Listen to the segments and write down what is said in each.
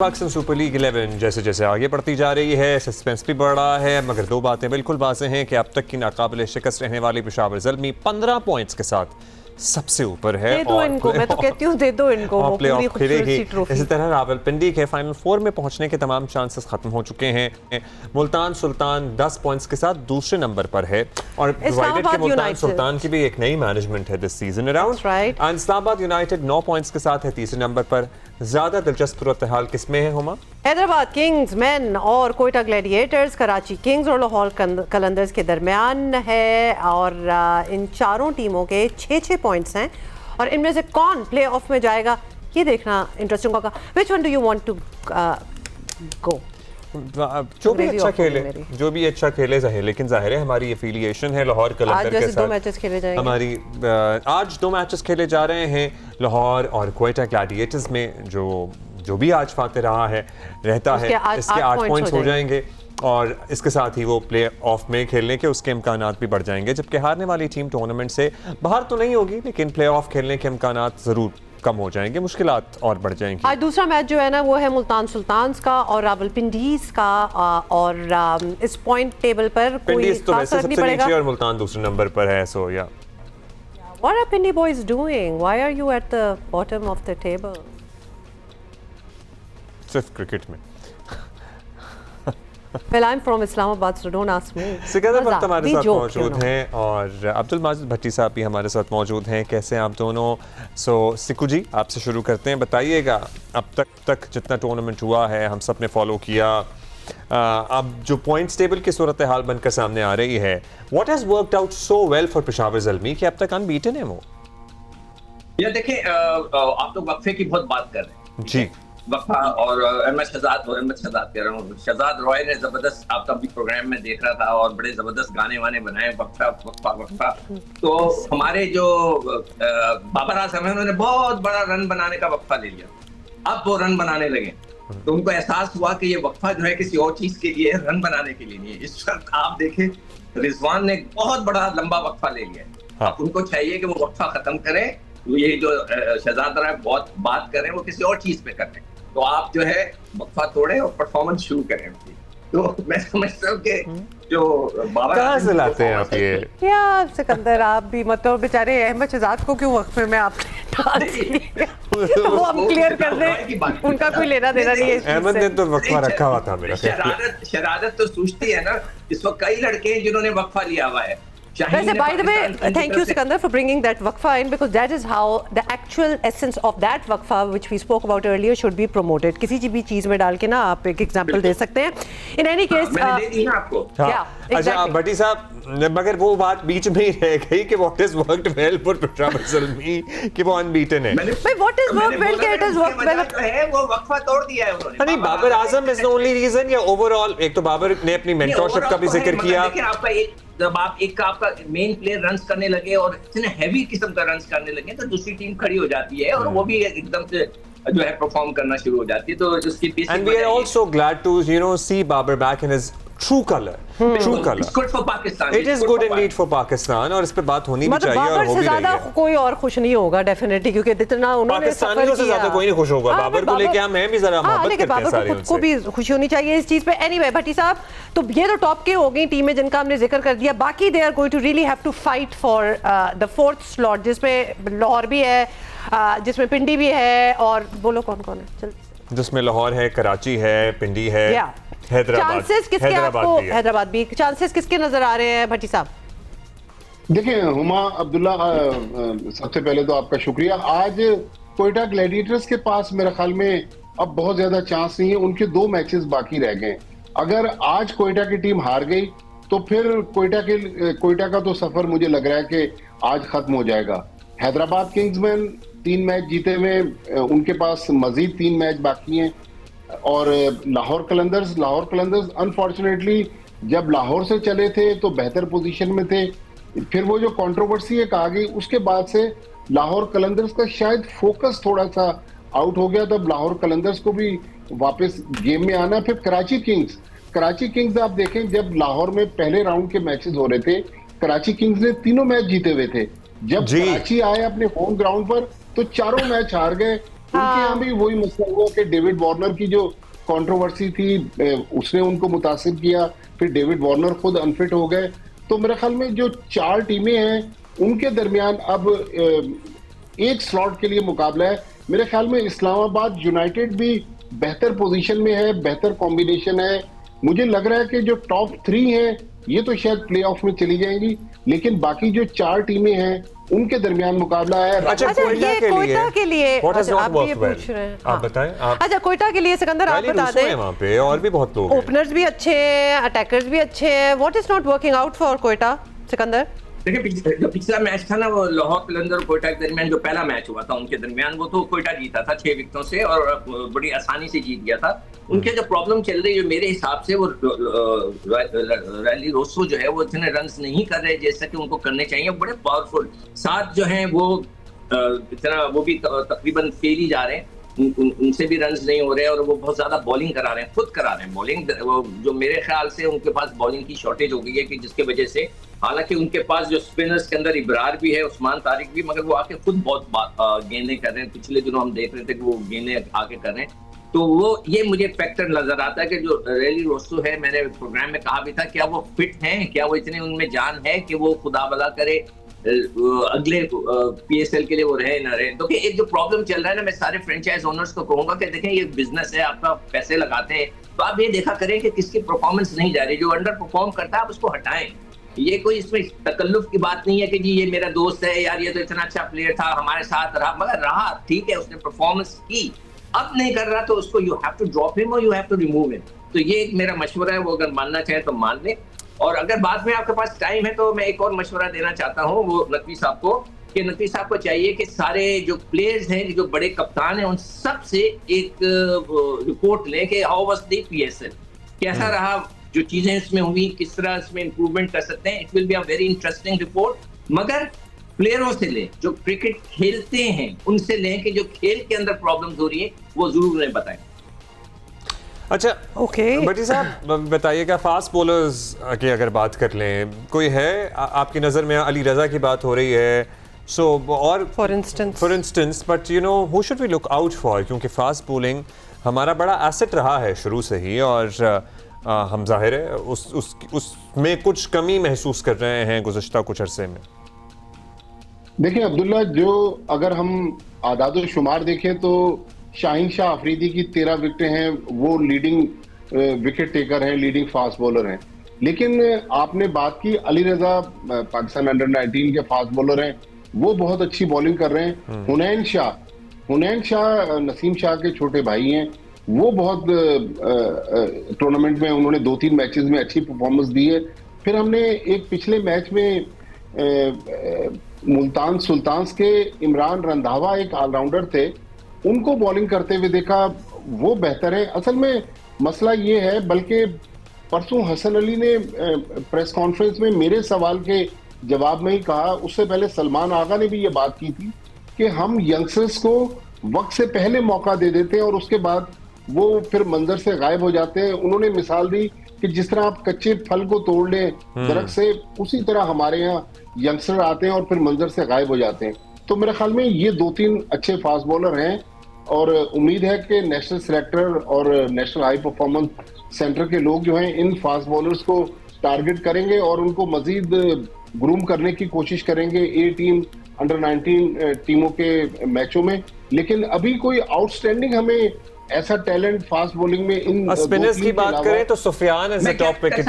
Pakistan super league 11 जैसे जैसे आगे बढ़ती जा रही है, सस्पेंस भी बढ़ रहा है, मगर दो बातें बिल्कुल वाज़ेह हैं कि अब तक की नाकाबिले शिकस्त रहने वाली पेशावर ज़ल्मी 15 पॉइंट्स के साथ सबसे ऊपर है। दे दो इनको, मैं तो कहती हूँ दे दो इनको वो पूरी खूबसूरत सी ट्रॉफी। इसी तरह रावलपिंडी के फाइनल 4 में पहुंचने के तमाम चांसेस खत्म हो चुके हैं। मुल्तान सुल्तान 10 पॉइंट्स के साथ दूसरे नंबर पर है और प्रोवाइडेड के मुल्तान सुल्तान की भी एक नई मैनेजमेंट है this season around. And Islamabad United 9 points के साथ है तीसरे नंबर पर। ज्यादा दिलचस्प सूरत हाल किसमें है हुमा? हैदराबाद किंग्स मेन और कोयटा ग्लैडिएटर्स, कराची किंग्स और लाहौर कलंदर्स के दरमियान है और इन चारों टीमों के 6-6 पॉइंट्स हैं और इनमें से कौन प्ले ऑफ में जाएगा ये देखना इंटरेस्टिंग होगा। Which one do you want to go? जो भी अच्छा खेले जाहिर, लेकिन जाहिर है हमारी एफिलिएशन है लाहौर कलंदर के साथ। 2 मैचेस खेले जाएंगे हमारी आज 2 मैचेस खेले जा रहे हैं लाहौर और कोयटा ग्लैडिएटर्स में। जो भी आज फाते रहा है रहता है इसके 8 पॉइंट्स हो जाएंगे और इसके साथ ही वो प्ले ऑफ में खेलने के उसके इम्कानात भी बढ़ जाएंगे, जबकि हारने वाली टीम टूर्नामेंट से बाहर तो नहीं होगी लेकिन प्ले ऑफ खेलने के इम्कानात जरूर कम हो जाएंगे, मुश्किलात और बढ़ जाएंगी। आज दूसरा मैच जो है ना वो है मुल्तान सुल्तान्स का और रावलपिंडीज का और इस पॉइंट टेबल पर कोई तो वैसे सबसे नीचे और मुल्तान दूसरे नंबर पर है। सो या What are Pindi boys doing? Why are you at the bottom of the table? सिर्फ क्रिकेट में। Well, I'm from Islamabad, so don't ask me. Sikandar Bhatt हमारे साथ मौजूद हैं और अब्दुल माजिद भट्टी साहब भी हमारे साथ मौजूद हैं। कैसे हैं आप दोनों? सो सिकू जी आपसे शुरू करते हैं, बताइएगा अब तक जितना टूर्नामेंट हुआ है हम सब ने फॉलो किया, अब जो पॉइंट्स टेबल की सूरत हाल बनकर सामने आ रही है, what has worked out so well for Peshawar Zalmi कि अब तक अनबीटन है वो? ये देखें, आप लोग वक्फे की बहुत बात कर रहे हैं जी, वक्फा और अहमद शहजाद कह रहा हूँ। शहजाद रॉय ने जबरदस्त आपका भी प्रोग्राम में देख रहा था और बड़े जबरदस्त गाने वाने बनाए वक्फा वक्फा वक्फा। तो हमारे जो बाबर आजम है उन्होंने बहुत बड़ा रन बनाने का वक्फा ले लिया, अब वो रन बनाने लगे तो उनको एहसास हुआ कि ये वक्फा जो है किसी और चीज के लिए, रन बनाने के लिए नहीं है। इस वक्त आप देखें रिजवान ने बहुत बड़ा लंबा वक्फा ले लिया है। हाँ। उनको चाहिए कि वो वक्फा खत्म करें, तो ये जो शहजाद रॉय बहुत बात करें वो किसी और चीज पे करें, तो आप जो है वक्फा तोड़े और परफॉर्मेंस शुरू करें। तो मैं समझता हूँ कि जो बाबा कहाँ से लाते हैं आप ये? क्या सिकंदर आप भी मतलब बेचारे अहमद शहजाद को क्यों वक्फे में आपने डाल दिया? वो हम क्लियर कर दें, उनका कोई लेना देना नहीं है। अहमद ने तो वक्फा रखा हुआ था मेरा। शरारत तो सूझती है ना, इस वक्त कई लड़के हैं जिन्होंने वक्फा लिया हुआ है। वैसे by the way, thank you Sikandar for bringing that waqfa in because that is how the actual essence of that waqfa which we spoke about earlier should be promoted. किसी भी चीज में डाल के ना आप एक एग्जांपल दे सकते हैं। In any case, मैंने दे दी ना आपको। अच्छा भट्टी साहब, मगर वो बात बीच में ही रह गई कि what has worked well for Peshawar Zalmi कि वो अनबीटन है। भाई what is worked well कि it has worked well है, वो वक्फा तोड़ दिया है उन्होंने। नहीं, Babar Azam is the only reason या ओवरऑल? एक तो बाबर ने अपनी मेंटरशिप का भी जिक्र किया। देखिए आपका जब आप आपका मेन प्लेयर रन्स करने लगे और इतने हैवी किस्म का रन्स करने लगे तो दूसरी टीम खड़ी हो जाती है और वो भी एकदम से जो है परफॉर्म करना शुरू हो जाती है। तो उसकी And we are also glad to see Babar back in his true color. True color. It's good for Pakistan. It is good indeed for Pakistan और इस पे बात होनी भी चाहिए और हो भी रही है। कोई और खुश नहीं होगा डेफिनेटली, क्योंकि जितना उन्होंने पाकिस्तानियों से ज्यादा कोई नहीं खुश होगा। बाबर को लेके हम भी जरा मोहब्बत करते हैं सारे उनसे। को भी खुशी होनी चाहिए इस चीज पे। एनीवे भट्टी साहब, तो ये तो टॉप के हो गई टीमें जिनका हमने जिक्र कर दिया, बाकी they are going to really have to fight for the 4th slot जिसमें लाहौर भी है, जिसमें पिंडी भी है और बोलो कौन कौन है जल्दी, जिसमें लाहौर है, कराची है, पिंडी है, हैदराबाद भी। चांसेस किसके नजर आ रहे हैं भट्टी साहब? देखिए हुमा अब्दुल्ला, सबसे पहले तो आपका शुक्रिया। आज कोयटा ग्लैडिएटर्स के पास मेरे ख्याल में अब बहुत ज्यादा चांस नहीं है, उनके 2 मैचेस बाकी रह गए। अगर आज कोयटा की टीम हार गई तो फिर कोयटा का तो सफर मुझे लग रहा है कि आज खत्म हो जाएगा। हैदराबाद किंग्स में 3 मैच जीते हुए, उनके पास मजीद 3 मैच बाकी हैं और लाहौर कलंदर्स अनफॉर्चुनेटली जब लाहौर से चले थे तो बेहतर पोजीशन में थे, फिर वो जो कंट्रोवर्सी एक आ गई उसके बाद से लाहौर कलंदर्स का शायद फोकस थोड़ा सा आउट हो गया, तब लाहौर कलंदर्स को भी वापस गेम में आना। फिर कराची किंग्स आप देखें, जब लाहौर में पहले राउंड के मैचेस हो रहे थे कराची किंग्स ने 3 मैच जीते हुए थे। जब कराची आए अपने होम ग्राउंड पर तो 4 मैच हार गए उनके यहाँ भी वही मसला हुआ कि डेविड वार्नर की जो कंट्रोवर्सी थी उसने उनको मुतासिर किया, फिर डेविड वार्नर खुद अनफिट हो गए। तो मेरे ख्याल में जो 4 टीमें हैं उनके दरमियान अब एक स्लॉट के लिए मुकाबला है। मेरे ख्याल में इस्लामाबाद यूनाइटेड भी बेहतर पोजीशन में है, बेहतर कॉम्बिनेशन है। मुझे लग रहा है कि जो टॉप 3 हैं ये तो शायद प्लेऑफ में चली जाएंगी, लेकिन बाकी जो 4 टीमें हैं उनके दरमियान मुकाबला है। अच्छा, कोयटा के लिए आप ये पूछ रहे हैं, आप बताएं। अच्छा, कोयटा के लिए सिकंदर आप बता दें। वहाँ पे और भी बहुत लोग हैं, ओपनर्स भी अच्छे हैं, अटैकर्स भी अच्छे हैं। What is not working out for Quetta, Sikandar? देखिए, जो पिछला मैच था ना, वो लाहौर कलंदर और कोयटा के दरमियान जो पहला मैच हुआ था उनके दरमियान, वो तो कोयटा जीता था 6 विकेटों से और बड़ी आसानी से जीत गया था। उनके जो प्रॉब्लम चल रही है मेरे हिसाब से, वो रैली रोसो जो है वो इतने रन्स नहीं कर रहे जैसा कि उनको करने चाहिए। बड़े पावरफुल 7 जो हैं वो इतना वो भी तकरीबन फेल ही जा रहे हैं, उनसे भी रन्स नहीं हो रहे हैं और वो बहुत ज्यादा बॉलिंग करा रहे हैं, खुद करा रहे हैं बॉलिंग। जो मेरे ख्याल से उनके पास बॉलिंग की शॉर्टेज हो गई है कि जिसके वजह से, हालांकि उनके पास जो स्पिनर्स के अंदर इब्रार भी है, उस्मान तारिक भी, मगर वो आके खुद बहुत गेंदें कर रहे हैं। पिछले दिनों हम देख रहे थे कि वो गेंदें आके कर रहे हैं। तो वो ये मुझे फैक्टर नजर आता है कि जो रैली रोसो है, मैंने प्रोग्राम में कहा भी था, क्या वो फिट हैं, क्या वो इतने उनमें जान है कि वो खुदा भला करे अगले PSL के लिए वो रहे ना रहे। तो कि एक जो प्रॉब्लम चल रहा है ना, मैं सारे फ्रेंचाइज ओनर्स को कहूंगा कि देखें ये बिजनेस है, आपका पैसे लगाते हैं तो आप ये देखा करें कि किसकी परफॉर्मेंस नहीं जा रही। जो अंडर परफॉर्म करता है आप उसको हटाएं। ये कोई इसमें तकल्लुफ की बात नहीं है कि जी ये मेरा दोस्त है यार, ये तो इतना अच्छा प्लेयर था, हमारे साथ रहा, मगर रहा ठीक है, उसने परफॉर्मेंस की, अब नहीं कर रहा तो उसको you have to drop him और you have to remove him. तो ये एक मेरा मशवरा है, वो अगर मानना चाहे तो मान ले। और अगर बाद में आपके पास टाइम है तो मैं एक और मशवरा देना चाहता हूँ वो नकवी साहब को, कि नकवी साहब को चाहिए कि सारे जो प्लेयर्स हैं, जो बड़े कप्तान हैं, उन सब से एक रिपोर्ट लें कि हाउ वाज द PSL, कैसा रहा, जो चीजें इसमें हुई, किस तरह इसमें इंप्रूवमेंट कर सकते हैं। It will be a very interesting report, मगर प्लेयरों से लें, जो क्रिकेट खेलते हैं उनसे लें कि जो खेल के अंदर प्रॉब्लम्स हो रही है वो जरूर उन्हें बताएं। अच्छा, ओके भट्टी साहब बताइएगा, फास्ट बॉलर्स की अगर बात कर लें, कोई है आपकी नज़र में? अली रज़ा की बात हो रही है, और for instance but you know who should we look out for, क्योंकि फास्ट बॉलिंग हमारा बड़ा एसेट रहा है शुरू से ही, और हम जाहिर है उसमें कुछ कमी महसूस कर रहे हैं गुज़श्ता कुछ अरसे में। देखिए अब्दुल्ला, जो अगर हम आदाद शुमार देखें तो शाहीन शाह अफरीदी की 13 विकेटें हैं, वो लीडिंग विकेट टेकर हैं, लीडिंग फास्ट बॉलर हैं। लेकिन आपने बात की अली रजा, पाकिस्तान अंडर 19 के फास्ट बॉलर हैं, वो बहुत अच्छी बॉलिंग कर रहे हैं। हुनैन शाह नसीम शाह के छोटे भाई हैं, वो बहुत टूर्नामेंट में उन्होंने 2-3 मैचेस में अच्छी परफॉर्मेंस दी है। फिर हमने एक पिछले मैच में मुल्तान सुल्तान्स के इमरान रंधावा, एक ऑलराउंडर थे, उनको बॉलिंग करते हुए देखा, वो बेहतर है। असल में मसला ये है, बल्कि परसों हसन अली ने प्रेस कॉन्फ्रेंस में मेरे सवाल के जवाब में ही कहा, उससे पहले सलमान आगा ने भी ये बात की थी कि हम यंगस्टर्स को वक्त से पहले मौका दे देते हैं और उसके बाद वो फिर मंजर से गायब हो जाते हैं। उन्होंने मिसाल दी कि जिस तरह आप कच्चे फल को तोड़ लें दरख्त से, उसी तरह हमारे यहाँ यंगस्टर आते हैं और फिर मंजर से गायब हो जाते हैं। तो मेरे ख्याल में ये 2-3 अच्छे फास्ट बॉलर हैं और उम्मीद है कि नेशनल सिलेक्टर और नेशनल हाई परफॉर्मेंस सेंटर के लोग जो हैं इन फास्ट बॉलर्स को टारगेट करेंगे और उनको मजीद ग्रूम करने की कोशिश करेंगे A टीम, अंडर 19 टीमों के मैचों में। लेकिन अभी कोई आउटस्टैंडिंग हमें ऐसा टैलेंट फास्ट बॉलिंग में इन स्पिनर्स की बात करें तो सुफियान एज टॉप विकेट,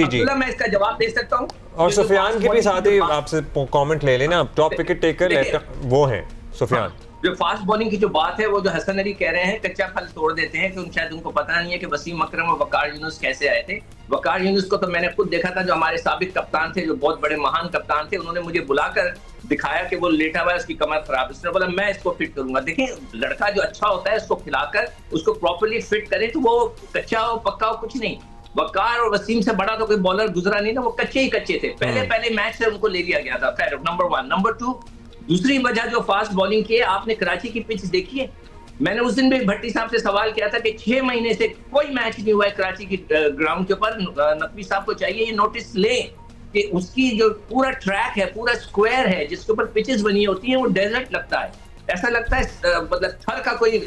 जी मैं इसका जवाब दे सकता हूं, और सुफियान की भी साथ ही आपसे कमेंट ले लेना, टॉप विकेट टेकर वो हैं सुफियान। जो फास्ट बॉलिंग की जो बात है, वो जो हसन अली कह रहे हैं कच्चा फल तोड़ देते हैं, कि शायद उनको पता नहीं है कि वसीम अकरम और वकार यूनुस कैसे आए थे। वकार यूनुस को तो मैंने खुद देखा था, जो हमारे साबिक कप्तान थे, जो बहुत बड़े महान कप्तान थे, उन्होंने मुझे बुलाकर दिखाया कि वो लेटा हुआ है, उसकी कमर खराब, उसने बोला मैं इसको फिट करूंगा। देखिए, लड़का जो अच्छा होता है उसको खिलाकर उसको प्रॉपर्ली फिट करें तो वो कच्चा हो पक्का हो कुछ नहीं। वकार और वसीम से बड़ा तो कोई बॉलर गुजरा नहीं ना, वो कच्चे ही कच्चे थे, पहले मैच से उनको ले लिया गया था। खैर, नंबर 1। नंबर 2, दूसरी वजह जो फास्ट बॉलिंग की है, आपने कराची की पिच देखी है? मैंने उस दिन भी भट्टी साहब से सवाल किया था कि 6 महीने से कोई मैच नहीं हुआ है कराची की ग्राउंड के ऊपर। नकवी साहब को चाहिए ये नोटिस लें कि उसकी जो पूरा ट्रैक है, पूरा स्क्वायर है जिसके ऊपर पिचेस बनी होती हैं, वो डेजर्ट लगता है। ऐसा लगता है मतलब थर का कोई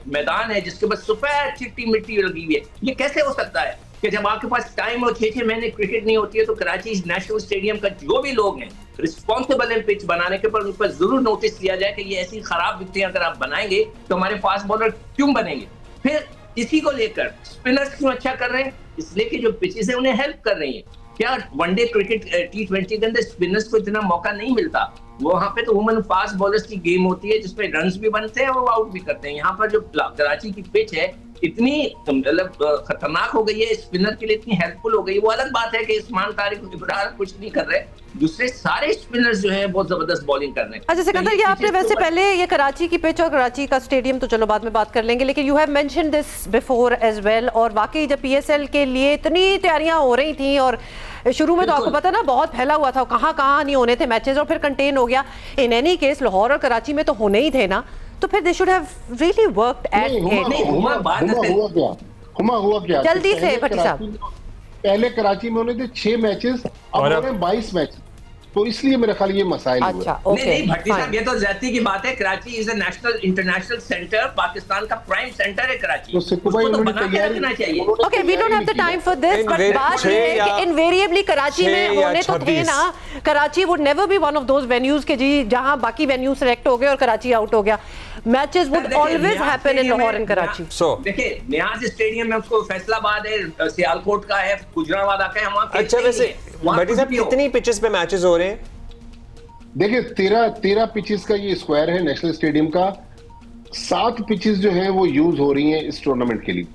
मैदान है जिसके ऊपर सफेद चिट्टी मिट्टी लगी हुई है। ये कैसे हो सकता है कि जब आपके पास टाइम और 6-6 महीने क्रिकेट नहीं होती है तो कराची नेशनल स्टेडियम का जो भी लोग हैं रिस्पॉन्सिबल है पिच बनाने के पर उन पर जरूर नोटिस लिया जाए कि ये ऐसी खराब विकेटें अगर आप बनाएंगे तो हमारे फास्ट बॉलर क्यों बनेंगे। फिर इसी को लेकर स्पिनर्स क्यों अच्छा कर रहे हैं, इसलिए कि जो पिचेस है उन्हें हेल्प कर रही है। क्या वनडे क्रिकेट T20 के अंदर स्पिनर्स को इतना मौका नहीं मिलता, वहां पे तो वुमन फास्ट बॉलर्स की गेम होती है जिसमें रन्स भी बनते हैं और वो आउट भी करते हैं। यहाँ पर जो कराची की पिच है इतनी मतलब खतरनाक हो गई है, स्पिनर के लिए इतनी हेल्पफुल हो गई। वो अलग बात है कि उस्मान तारिक इब्रार कुछ नहीं कर रहे, दूसरे सारे स्पिनर्स जो है बहुत जबरदस्त बॉलिंग कर रहे हैं। अच्छा सिकंदर, ये आपने वैसे पहले ये कराची की पिच और कराची का स्टेडियम तो चलो बाद में बात कर लेंगे, लेकिन you have mentioned this before as well. और वाकई जब PSL के लिए इतनी तैयारियां हो रही थी और शुरू में तो आपको पता ना बहुत फैला हुआ था, कहाँ नहीं होने थे मैचेस और फिर कंटेन हो गया। इन एनी केस लाहौर और कराची में तो होने ही थे ना, तो फिर they should have really worked eight हुआ क्या जल्दी से भट्टी साहब। पहले कराची में होने थे 6 मैचेस, अब हो रहे हैं 22 मैच, तो इसलिए मेरा ख्याल ये मसाइल हुए। अच्छा, नहीं भट्टी साहब, ये तो ज्यादती की बात है। Karachi is a national international centre, Pakistan का प्राइम सेंटर है कराची, उसको तो बना के रखना चाहिए। Okay, we don't have the time for this, but बात ये है कि इनवेरिएबली कराची में होने तो थे ना। Karachi would never be one of those venues के जी जहां बाकी वेन्यू सेलेक्ट हो गए और कराची आउट हो गया। Matches would always happen in Lahore and Karachi. देखिए नियाज स्टेडियम में उसको फैसलाबाद है, सियालकोट का है, गुजरांवाला का है, वहां। अच्छा वैसे भट्टी साहब कितनी पिचेस पे मैचेस हो रहे हैं? देखिए 13 पिचेस का ये स्क्वायर है नेशनल स्टेडियम का। 7 पिचेस जो हैं वो यूज हो रही हैं इस टूर्नामेंट के लिए।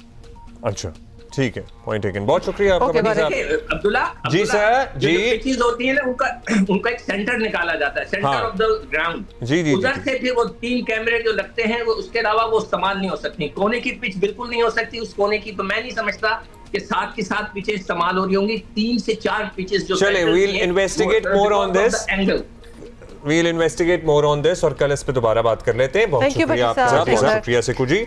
अच्छा ठीक है, पॉइंट टेकन, बहुत शुक्रिया आपका भट्टी साहब। अब्दुल्ला जी सर जी, पिचेस होती है ना उनका एक सेंटर निकाला जाता है, सेंटर ऑफ द ग्राउंड। जी उधर से फिर वो 3 कैमरे जो लगते हैं वो उसके अलावा वो इस्तेमाल नहीं हो सकती। कोने की पिच बिल्कुल नहीं हो सकती, उस कोने की तो मैं नहीं समझता कि 7 की 7 पिचेस इस्तेमाल हो रही होंगी। 3 से 4 पिचेस जो चले we'll investigate more on this. We'll investigate more on this और कल इस पे दोबारा बात कर लेते हैं। बहुत शुक्रिया आपका, बहुत शुक्रिया सिकू जी।